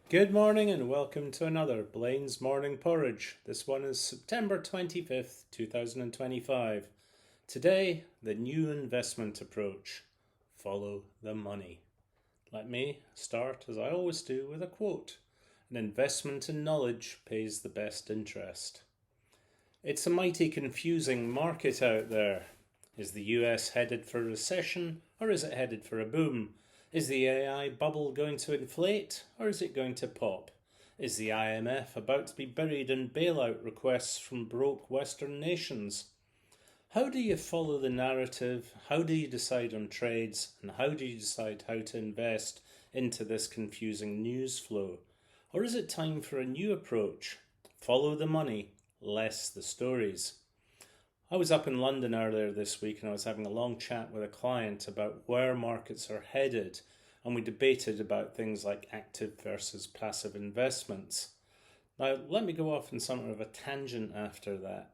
Good morning and welcome to another Blain's Morning Porridge. This one is September 25th, 2025. Today, the new investment approach. Follow the money. Let me start, as I always do, with a quote. An investment in knowledge pays the best interest. It's a mighty confusing market out there. Is the US headed for a recession or is it headed for a boom? Is the AI bubble going to inflate or is it going to pop? Is the IMF about to be buried in bailout requests from broke Western nations? How do you follow the narrative? How do you decide on trades? And how do you decide how to invest into this confusing news flow? Or is it time for a new approach? Follow the money, less the stories. I was up in London earlier this week and I was having a long chat with a client about where markets are headed, and we debated about things like active versus passive investments. Now, let me go off on somewhat of a tangent after that.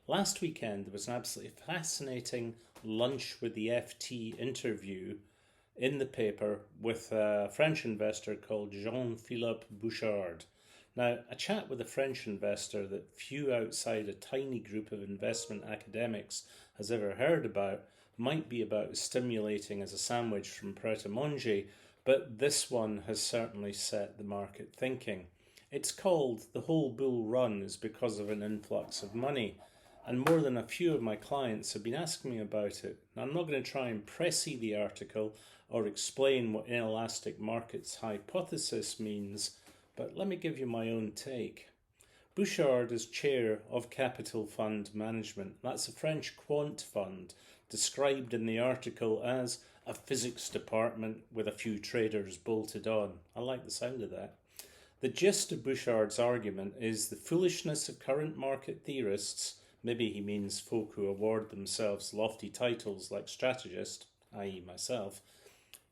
Last weekend, there was an absolutely fascinating lunch with the FT interview in the paper with a French investor called Jean-Philippe Bouchard. Now, a chat with a French investor that few outside a tiny group of investment academics has ever heard about might be about as stimulating as a sandwich from Pret-a-Manger, but this one has certainly set the market thinking. It's called "The Whole Bull Run is Because of an Influx of Money," and more than a few of my clients have been asking me about it. Now, I'm not going to try and pressy the article or explain what inelastic markets hypothesis means, but let me give you my own take. Bouchard is chair of Capital Fund Management. That's a French quant fund, described in the article as a physics department with a few traders bolted on. I like the sound of that. The gist of Bouchard's argument is the foolishness of current market theorists, maybe he means folk who award themselves lofty titles like strategist, i.e. myself.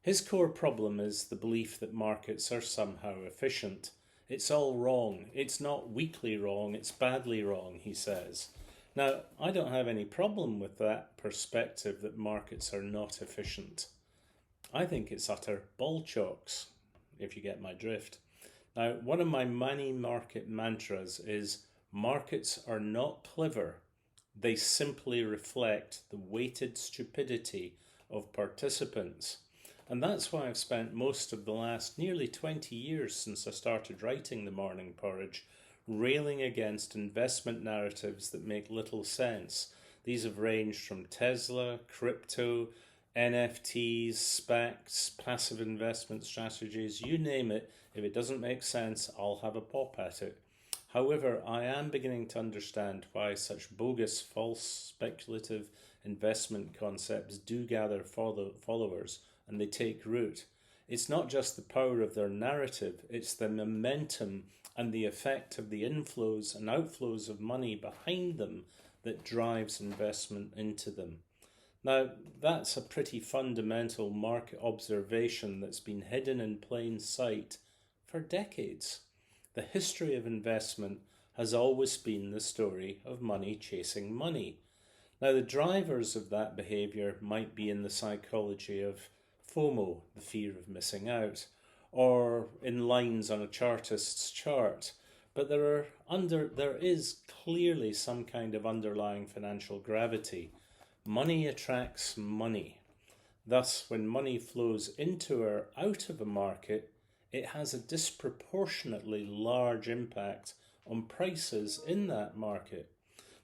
His core problem is the belief that markets are somehow efficient. It's all wrong. It's not weakly wrong, it's badly wrong, he says. Now, I don't have any problem with that perspective that markets are not efficient. I think it's utter ball-chocks, if you get my drift. Now, one of my money market mantras is markets are not clever. They simply reflect the weighted stupidity of participants. And that's why I've spent most of the last nearly 20 years since I started writing the Morning Porridge railing against investment narratives that make little sense. These have ranged from Tesla, crypto, NFTs, SPACs, passive investment strategies, you name it. If it doesn't make sense, I'll have a pop at it. However, I am beginning to understand why such bogus, false, speculative investment concepts do gather followers and they take root. It's not just the power of their narrative, it's the momentum and the effect of the inflows and outflows of money behind them that drives investment into them. Now, that's a pretty fundamental market observation that's been hidden in plain sight for decades. The history of investment has always been the story of money chasing money. Now, the drivers of that behaviour might be in the psychology of FOMO, the fear of missing out, or in lines on a chartist's chart, but there is clearly some kind of underlying financial gravity. Money attracts money. Thus, when money flows into or out of a market, it has a disproportionately large impact on prices in that market.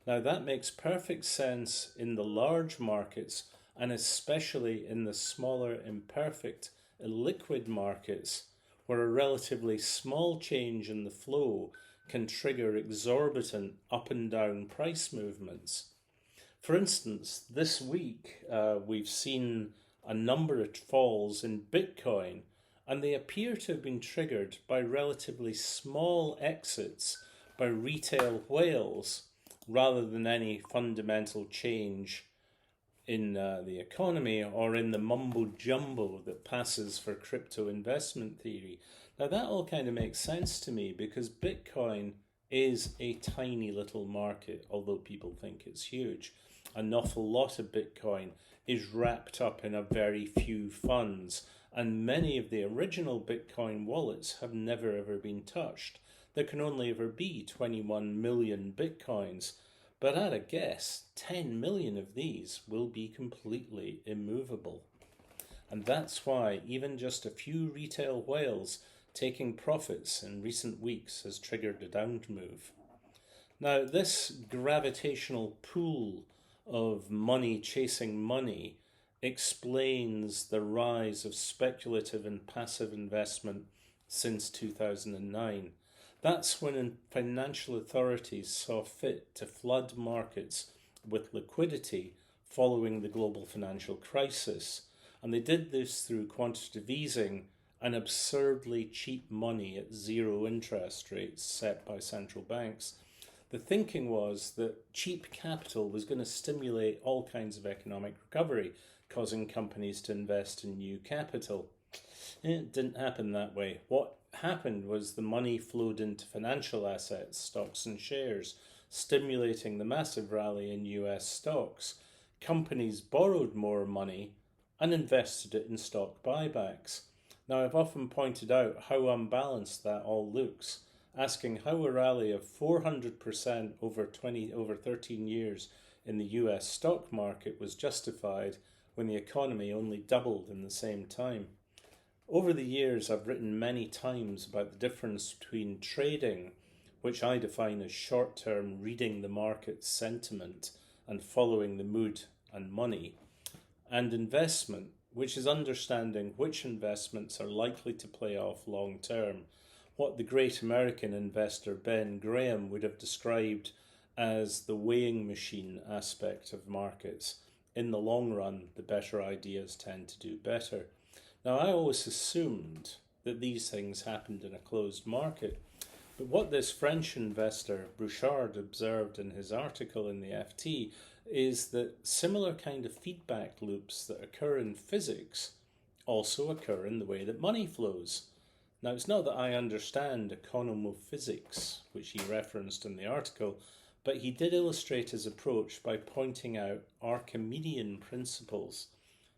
Now, that makes perfect sense in the large markets and especially in the smaller, imperfect, illiquid markets, where a relatively small change in the flow can trigger exorbitant up and down price movements. For instance, this week we've seen a number of falls in Bitcoin, and they appear to have been triggered by relatively small exits by retail whales rather than any fundamental change in the economy or in the mumbo-jumbo that passes for crypto investment theory. Now, that all kind of makes sense to me because Bitcoin is a tiny little market, although people think it's huge. An awful lot of Bitcoin is wrapped up in a very few funds, and many of the original Bitcoin wallets have never ever been touched. There can only ever be 21 million Bitcoins, but at a guess, 10 million of these will be completely immovable. And that's why even just a few retail whales taking profits in recent weeks has triggered a down move. Now, this gravitational pull of money chasing money explains the rise of speculative and passive investment since 2009. That's when financial authorities saw fit to flood markets with liquidity following the global financial crisis. And they did this through quantitative easing and absurdly cheap money at zero interest rates set by central banks. The thinking was that cheap capital was going to stimulate all kinds of economic recovery, causing companies to invest in new capital. It didn't happen that way. What happened was the money flowed into financial assets, stocks and shares, stimulating the massive rally in US stocks. Companies borrowed more money and invested it in stock buybacks. Now, I've often pointed out how unbalanced that all looks, asking how a rally of 400% over 13 years in the US stock market was justified when the economy only doubled in the same time. Over the years, I've written many times about the difference between trading, which I define as short-term reading the market sentiment and following the mood and money, and investment, which is understanding which investments are likely to pay off long-term, what the great American investor Ben Graham would have described as the weighing machine aspect of markets. In the long run, the better ideas tend to do better. Now, I always assumed that these things happened in a closed market, but what this French investor Bouchard observed in his article in the FT is that similar kind of feedback loops that occur in physics also occur in the way that money flows. Now, it's not that I understand economophysics, which he referenced in the article, but he did illustrate his approach by pointing out Archimedean principles.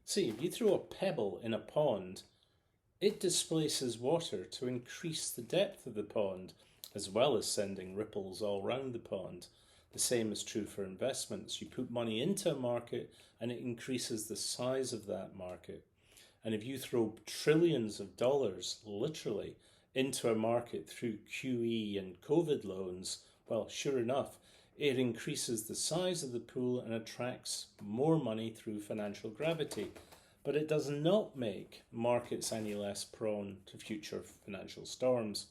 See, if you throw a pebble in a pond, it displaces water to increase the depth of the pond, as well as sending ripples all round the pond. The same is true for investments. You put money into a market and it increases the size of that market. And if you throw trillions of dollars, literally, into a market through QE and COVID loans, well, sure enough, it increases the size of the pool and attracts more money through financial gravity. But it does not make markets any less prone to future financial storms.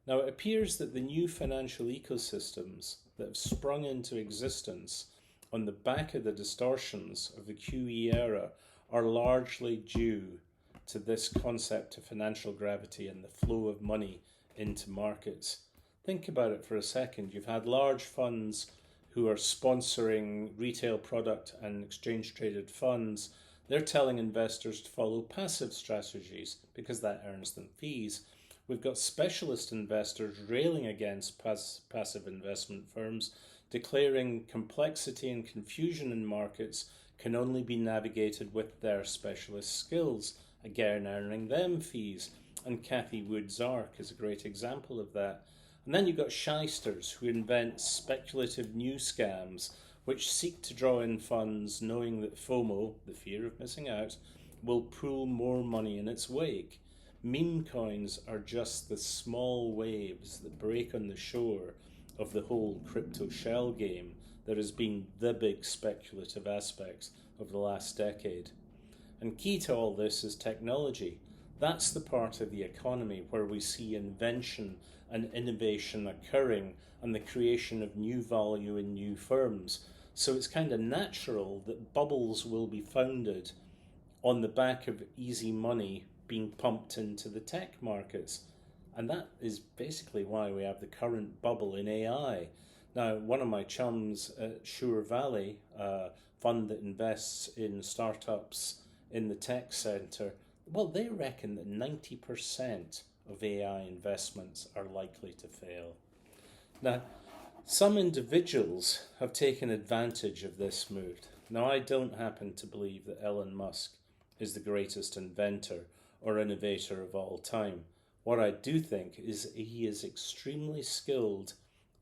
Now, it appears that the new financial ecosystems that have sprung into existence on the back of the distortions of the QE era are largely due to this concept of financial gravity and the flow of money into markets. Think about it for a second. You've had large funds who are sponsoring retail product and exchange traded funds. They're telling investors to follow passive strategies because that earns them fees. We've got specialist investors railing against passive investment firms, declaring complexity and confusion in markets can only be navigated with their specialist skills, again earning them fees. And Cathie Wood's ARK is a great example of that. And then you've got shysters who invent speculative new scams which seek to draw in funds knowing that FOMO, the fear of missing out, will pull more money in its wake. Meme coins are just the small waves that break on the shore of the whole crypto shell game that has been the big speculative aspects of the last decade. And key to all this is technology. That's the part of the economy where we see invention and innovation occurring and the creation of new value in new firms. So it's kind of natural that bubbles will be founded on the back of easy money being pumped into the tech markets. And that is basically why we have the current bubble in AI. Now, one of my chums at Sure Valley, a fund that invests in startups in the tech sector, well, they reckon that 90% of AI investments are likely to fail. Now, some individuals have taken advantage of this move. Now, I don't happen to believe that Elon Musk is the greatest inventor or innovator of all time. What I do think is he is extremely skilled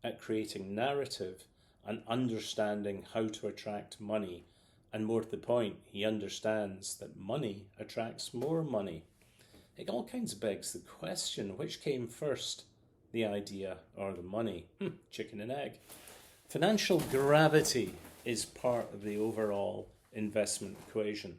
at creating narrative and understanding how to attract money. And more to the point, he understands that money attracts more money. It all kinds of begs the question, which came first, the idea or the money? Chicken and egg. Financial gravity is part of the overall investment equation.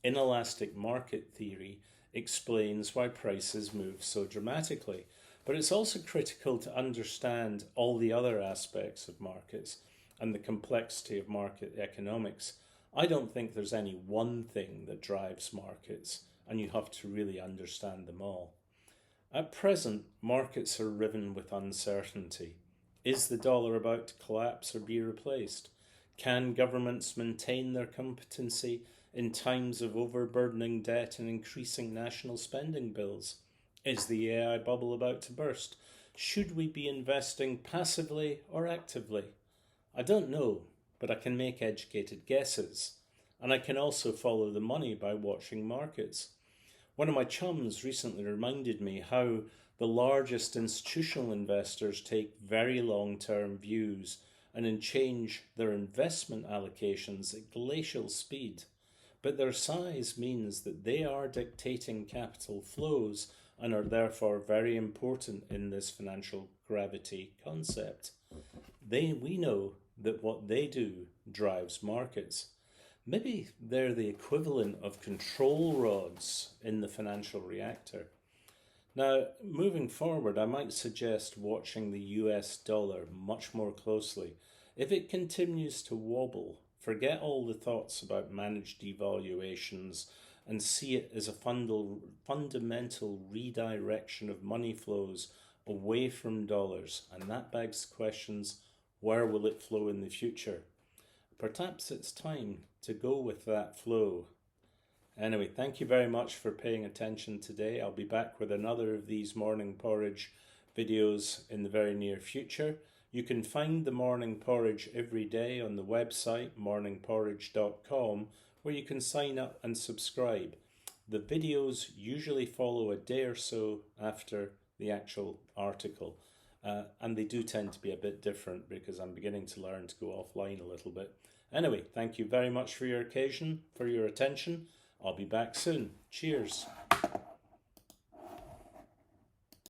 Inelastic market theory explains why prices move so dramatically, but it's also critical to understand all the other aspects of markets and the complexity of market economics. I don't think there's any one thing that drives markets, and you have to really understand them all. At present, markets are riven with uncertainty. Is the dollar about to collapse or be replaced? Can governments maintain their competency in times of overburdening debt and increasing national spending bills? Is the AI bubble about to burst? Should we be investing passively or actively? I don't know, but I can make educated guesses. And I can also follow the money by watching markets. One of my chums recently reminded me how the largest institutional investors take very long-term views and change their investment allocations at glacial speed. But their size means that they are dictating capital flows and are therefore very important in this financial gravity concept. We know that what they do drives markets. Maybe they're the equivalent of control rods in the financial reactor. Now, moving forward, I might suggest watching the US dollar much more closely. If it continues to wobble, forget all the thoughts about managed devaluations and see it as a fundamental redirection of money flows away from dollars. And that begs questions, where will it flow in the future? Perhaps it's time to go with that flow. Anyway, thank you very much for paying attention today. I'll be back with another of these Morning Porridge videos in the very near future. You can find the Morning Porridge every day on the website morningporridge.com, where you can sign up and subscribe. The videos usually follow a day or so after the actual article, and they do tend to be a bit different because I'm beginning to learn to go offline a little bit. Anyway, thank you very much for your attention. I'll be back soon. Cheers.